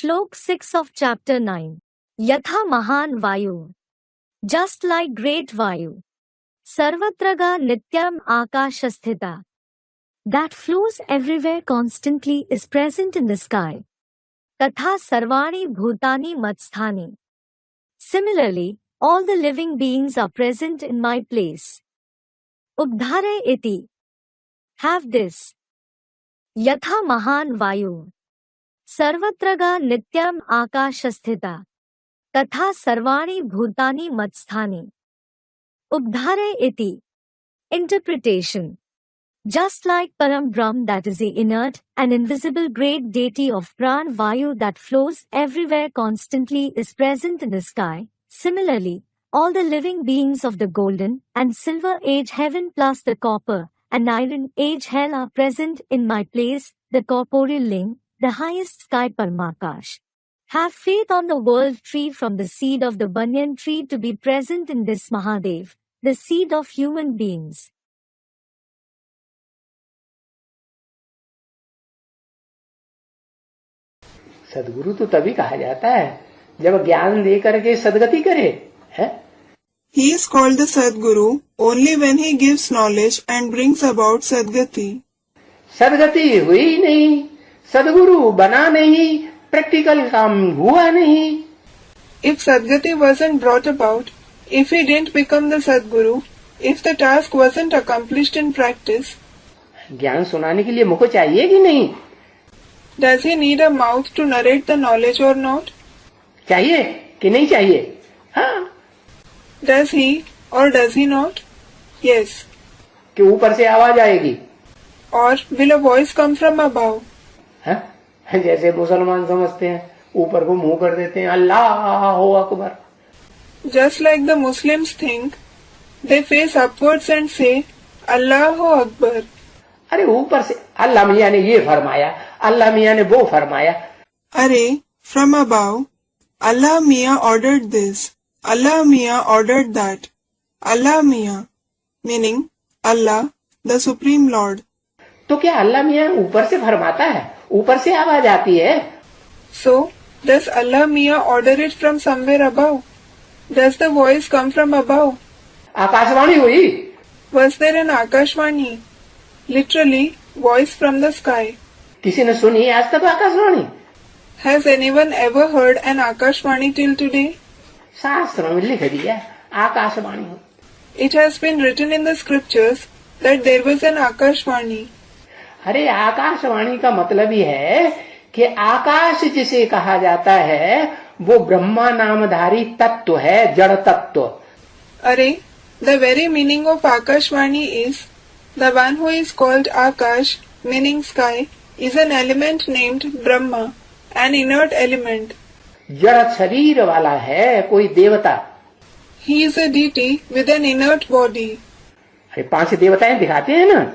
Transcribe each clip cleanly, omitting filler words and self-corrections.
Shlok 6 of chapter 9. Yatha Mahan Vayu. Just like great Vayu. Sarvatraga Nityam Akashasthita. That flows everywhere constantly is present in the sky. Tatha Sarvani Bhutani Matsthani. Similarly, all the living beings are present in my place. Ubdhare iti. Have this. Yatha Mahan Vayu. Sarvatraga Nityam Akashasthita. Tatha Sarvani Bhutani Matsthani. Ubdhare iti. Interpretation. Just like Param Brahm, that is the inert and invisible great deity of Pran Vayu that flows everywhere constantly, is present in the sky, similarly, all the living beings of the golden and silver age heaven plus the copper and iron age hell are present in my place, the corporeal ling, the highest sky Parmakash. Have faith on the world tree from the seed of the banyan tree to be present in this Mahadev, the seed of human beings. सदगुरु तो तभी कहा जाता है जब ज्ञान दे करके सदगति करे है. He is called the Sadguru only when he gives knowledge and brings about Sadgati. सदगति हुई नहीं, सदगुरु बना नहीं, प्रैक्टिकल काम हुआ नहीं. If Sadgati wasn't brought about, if he didn't become the Sadguru, if the task wasn't accomplished in practice, ज्ञान सुनाने के लिए मुझको चाहिए कि नहीं? does he need a mouth to narrate the knowledge or not? चाहिए कि नहीं चाहिए? हाँ. Does he or does he not? Yes. कि ऊपर से आवाज आएगी? Or will a voice come from above? हाँ? जैसे मुसलमान समझते हैं, ऊपर को मुंह कर देते हैं, अल्लाह Akbar. Just like the Muslims think, they face upwards and say, Allahu Akbar. अरे ऊपर से अल्लाह मियाँ ने ये फरमाया, अल्लाह मियाँ ने वो फरमाया. Arey, from above, Allah Mia ordered this, Allah Mia ordered that, Allah Mia, meaning Allah, the Supreme Lord. तो क्या अल्लाह मियाँ ऊपर से फरमाता है, ऊपर से आवाज आती है? So, does Allah Mia order it from somewhere above? Does the voice come from above? Akashvani हुई. Was there an Akashvani? Literally, voice from the sky. किसी ने सुनी आज तक Akashvani? Has anyone ever heard an Akashvani till today? शास्त्र में लिख दिया Akashvani. It has been written in the scriptures that there was an Akashvani. अरे आकाशवाणी का मतलब ही है कि आकाश जिसे कहा जाता है वो ब्रह्मा नामधारी तत्व है, जड़ तत्व. Arey, the very meaning of Akashvani is the one who is called Akash, meaning sky, is an element named Brahma, an inert element. जड़ शरीर वाला है कोई देवता. He is a deity with an inert body. अरे 5 देवताएं दिखाते हैं ना.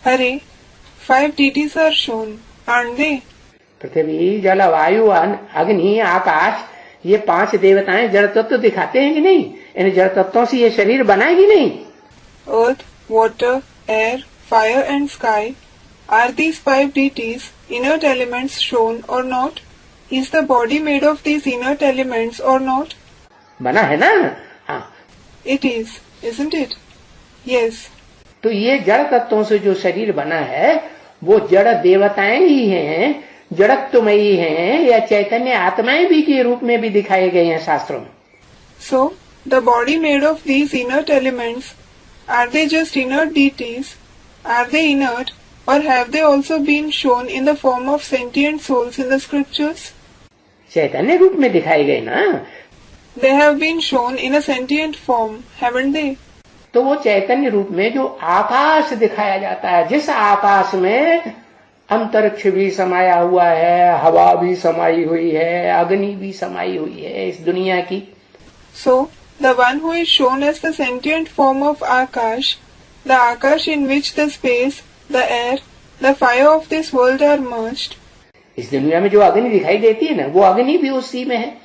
Arey, 5 deities are shown, aren't they? पृथ्वी, जल, वायु, अग्नि, आकाश, ये 5 देवताएं जड़ तत्व दिखाते हैं कि नहीं? इन जड़ तत्वों से ये शरीर बना है कि नहीं? Earth, water, air, fire and sky, are these 5 deities inert elements shown or not? Is the body made of these inert elements or not? बना है ना. हाँ. It is, isn't it? Yes. तो ये जड़ तत्वों से जो शरीर बना है वो जड़ देवताएं ही हैं, जड़त्वमयी हैं, या चैतन्य आत्माएं भी के रूप में भी दिखाए गए हैं शास्त्रों में. So, the body made of these inert elements, are they just inert deities? Are they inert, or have they also been shown in the form of sentient souls in the scriptures? चैतन्य रूप में दिखाए गए ना. They have been shown in a sentient form, haven't they? तो वो चैतन्य रूप में जो आकाश दिखाया जाता है, जिस आकाश में अंतरिक्ष भी समाया हुआ है, हवा भी समाई हुई है, अग्नि भी समाई हुई है इस दुनिया की. So, the one who is shown as the sentient form of Akash, the Akash in which the space, the air, the fire of this world are merged. इस दुनिया में जो अग्नि दिखाई देती है ना, वो अग्नि भी उसी में है.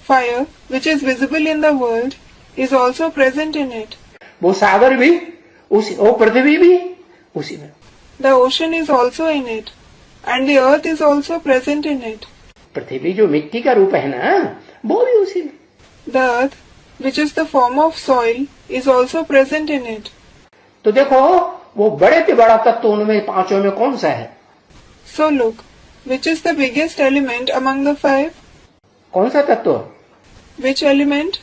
Fire, which is visible in the world, is also present in it. वो सागर भी उसी, वो पृथ्वी भी उसी में. The ocean is also in it, and the earth is also present in it. पृथ्वी जो मिट्टी का रूप है ना, वो भी उसी में। The earth, which is the form of soil, is also present in it. तो देखो वो बड़े से बड़ा तत्व उनमें पांचों में कौन सा है? So look, which is the biggest element among the five? कौन सा तत्व? Which element?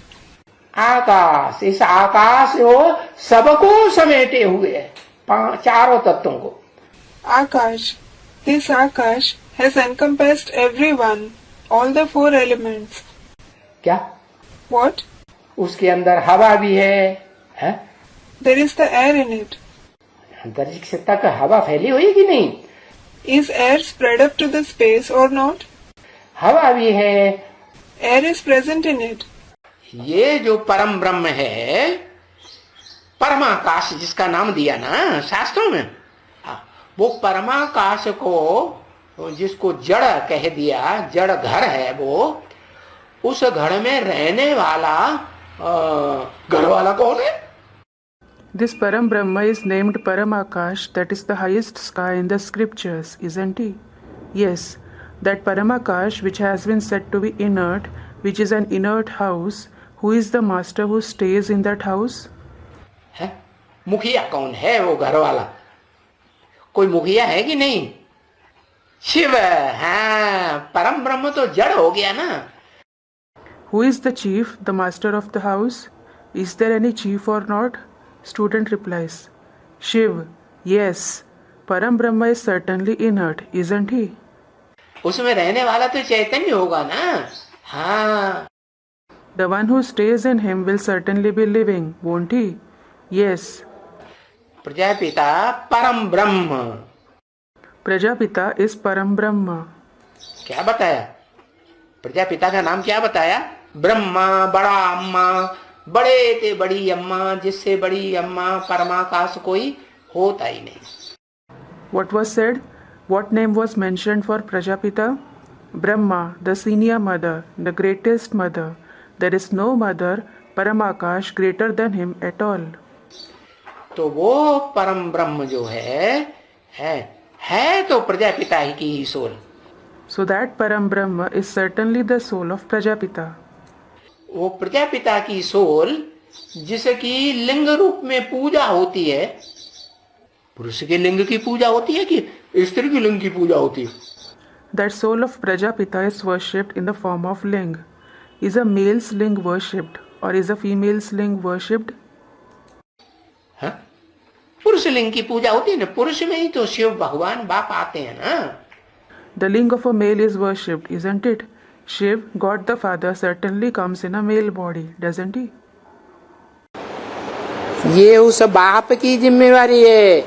आकाश। इस आकाश को सबको समेटे हुए है, चारों तत्वों को। Akash. This Akash has encompassed everyone, all the four elements. क्या? What? उसके अंदर हवा भी है? There is the air in it. अंतरिक्ष तक हवा फैली हुई कि नहीं? Is air spread up to the space or not? हवा भी है। Air is present in it. ये जो परम ब्रह्म है, परमाकाश जिसका नाम दिया ना शास्त्रों में, वो परमाकाश को जिसको जड़ कह दिया, जड़ घर है वो, उस घर में रहने वाला घर वाला कौन है? This Param Brahma is named Paramakash, that is the highest sky in the scriptures, isn't he? Yes, that Paramakash which has been said to be inert, which is an inert house, who is the master who stays in that house? है? मुखिया कौन है वो घर वाला? कोई मुखिया है कि नहीं? शिव। हाँ, परम ब्रह्म तो जड़ हो गया ना। Who is the chief, the master of the house? Is there any chief or not? Student replies, Shiv. Yes, Param Brahma is certainly inert, isn't he? उसमें रहने वाला तो चैतन्य होगा ना। हाँ। The one who stays in him will certainly be living, won't he? Yes. Prajapita परम ब्रह्म। Prajapita is Param Brahma. क्या बताया? प्रजापिता का नाम क्या बताया? ब्रह्मा, बड़ा अम्मा, बड़े ते बड़ी अम्मा, जिससे बड़ी अम्मा परमाकाश कोई होता ही नहीं। What was said? What name was mentioned for Prajapita? Brahma, the senior mother, the greatest mother. There is no mother, Paramakash, greater than him at all. तो वो परम ब्रह्म जो है तो प्रजापिता ही की ही soul. So that Param Brahma is certainly the soul of Prajapita. वो प्रजापिता की soul जिसकी लिंग रूप में पूजा होती है, पुरुष के लिंग की पूजा होती है कि स्त्री के लिंग की पूजा होती है? That soul of Prajapita is worshipped in the form of ling. Is a male's ling worshipped or is a female's ling worshipped? हाँ? पुरुष लिंग की पूजा होती है ना, पुरुष में ही तो शिव भगवान बाप आते हैं ना। The ling of a male is worshipped, isn't it? Shiv, God the Father, certainly comes in a male body, doesn't he? ये उस बाप की जिम्मेवारी है,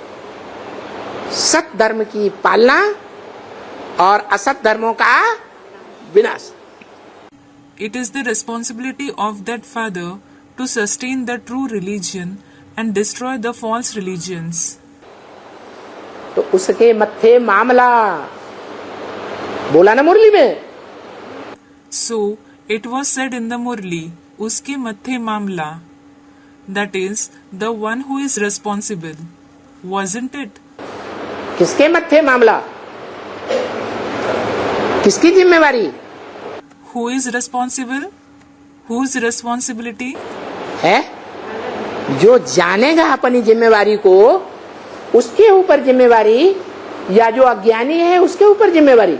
सत धर्म की पालना और असत धर्मों का विनाश। It is the responsibility of that father to sustain the true religion and destroy the false religions. तो उसके मत्थे मामला बोला ना मुरली में। So it was said in the Murli, uske mathe mamla, that is the one who is responsible, wasn't it? किसके मत्थे मामला? किसकी जिम्मेवारी Who is responsible? Whose responsibility? है? जो जानेगा अपनी जिम्मेवारी को, उसके ऊपर जिम्मेवारी, या जो अज्ञानी है उसके ऊपर जिम्मेवारी?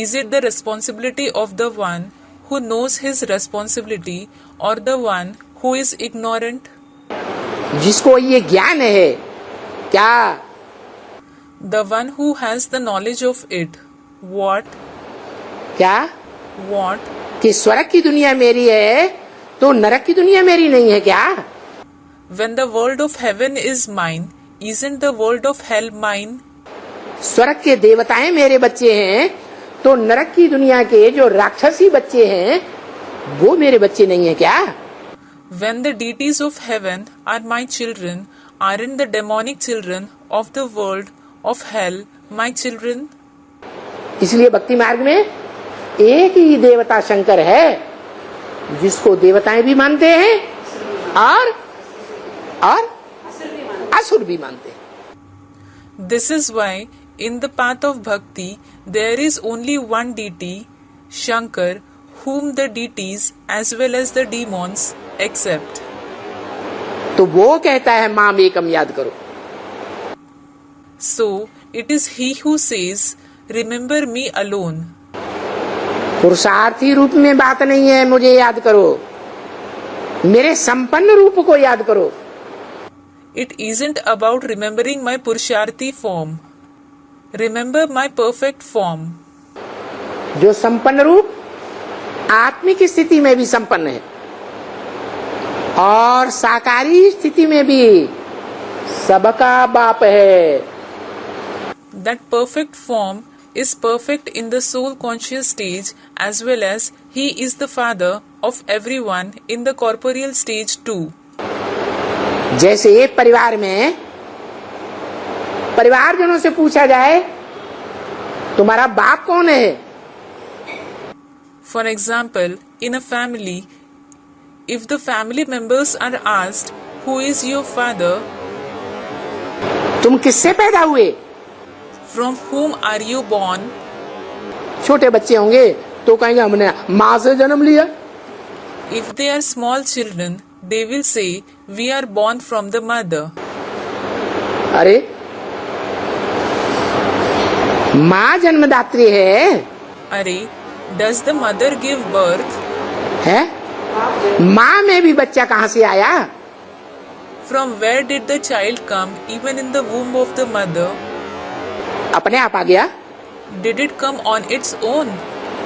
Is it the responsibility of the one who knows his responsibility or the one who is ignorant? जिसको ये ज्ञान है, क्या? The one who has the knowledge of it. What? क्या? What? कि स्वर्ग की दुनिया मेरी है तो नरक की दुनिया मेरी नहीं है क्या? When the world of heaven is mine, isn't the world of hell mine? स्वर्ग के देवताएं मेरे बच्चे हैं तो नरक की दुनिया के जो राक्षसी बच्चे हैं वो मेरे बच्चे नहीं है क्या? When the deities of heaven are my children, aren't the demonic children of the world of hell my children? इसलिए भक्ति मार्ग में एक ही देवता शंकर है जिसको देवताएं भी मानते हैं और असुर भी मानते हैं। This is why In the path of bhakti, there is only one deity, Shankar, whom the deities as well as the demons accept. तो वो कहता है माम एकम याद करो। So, it is he who says, remember me alone. पुरुषार्थी रूप में बात नहीं है मुझे याद करो, मेरे संपन्न रूप को याद करो। It isn't about remembering my Purusharthi form. Remember my perfect form. जो संपन्न रूप आत्मिक स्थिति में भी संपन्न है और साकारी स्थिति में भी सबका बाप है। That perfect form is perfect in the soul conscious stage as well as he is the father of everyone in the corporeal stage too. जैसे एक परिवार में परिवारजनों से पूछा जाए तुम्हारा बाप कौन है? For example, in a family, if the family members are asked, who is your father? तुम किससे पैदा हुए? From whom are you born? छोटे बच्चे होंगे तो कहेंगे हमने माँ से जन्म लिया। If they are small children, they will say, we are born from the mother. अरे माँ जन्मदात्री है। अरे, does the mother give birth? है? माँ में भी बच्चा कहाँ से आया? From where did the child come even in the womb of the mother? अपने आप आ गया? Did it come on its own?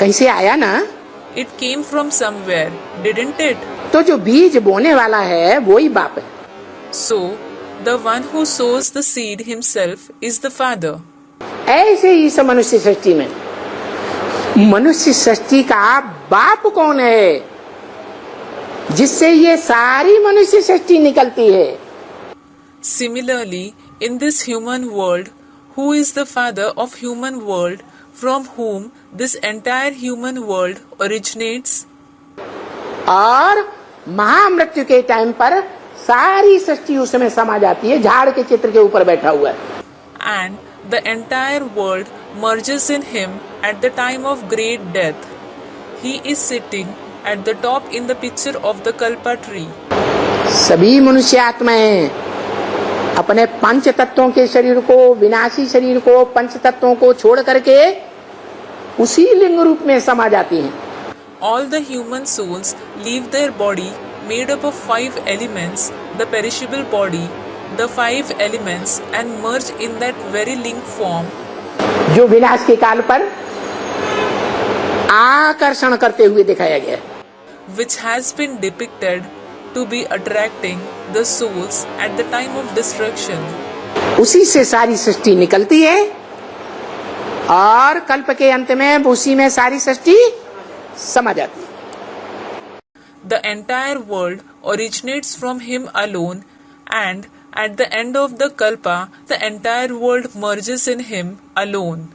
कहीं से आया ना? It came from somewhere, didn't it? तो जो बीज बोने वाला है वही बाप है। So, the one who sows the seed himself is the father. ऐसे ही इस मनुष्य सृष्टि में मनुष्य सृष्टि का बाप कौन है जिससे ये सारी मनुष्य सृष्टि निकलती है? Similarly, in this human world, who is the father of human world from whom this entire human world originates? और महामृत्यु के टाइम पर सारी सृष्टि उसमें समा जाती है, झाड़ के चित्र के ऊपर बैठा हुआ है। And the entire world merges in him at the time of great death. He is sitting at the top in the picture of the Kalpa tree. सभी मनुष्य आत्माएं अपने पंच तत्वों के शरीर को, विनाशी शरीर को, पंच तत्वों को छोड़ करके उसी लिंग रूप में समा जाती हैं। All the human souls leave their body made up of 5 elements, the perishable body, the 5 elements, and merge in that very link form, जो विनाश के काल पर आकर्षण करते हुए दिखाया गया है, which has been depicted to be attracting the souls at the time of destruction. उसी से सारी सृष्टि निकलती है और कल्प के अंत में उसी में सारी सृष्टि समा जाती है। The entire world originates from him alone, and at the end of the kalpa, the entire world merges in him alone.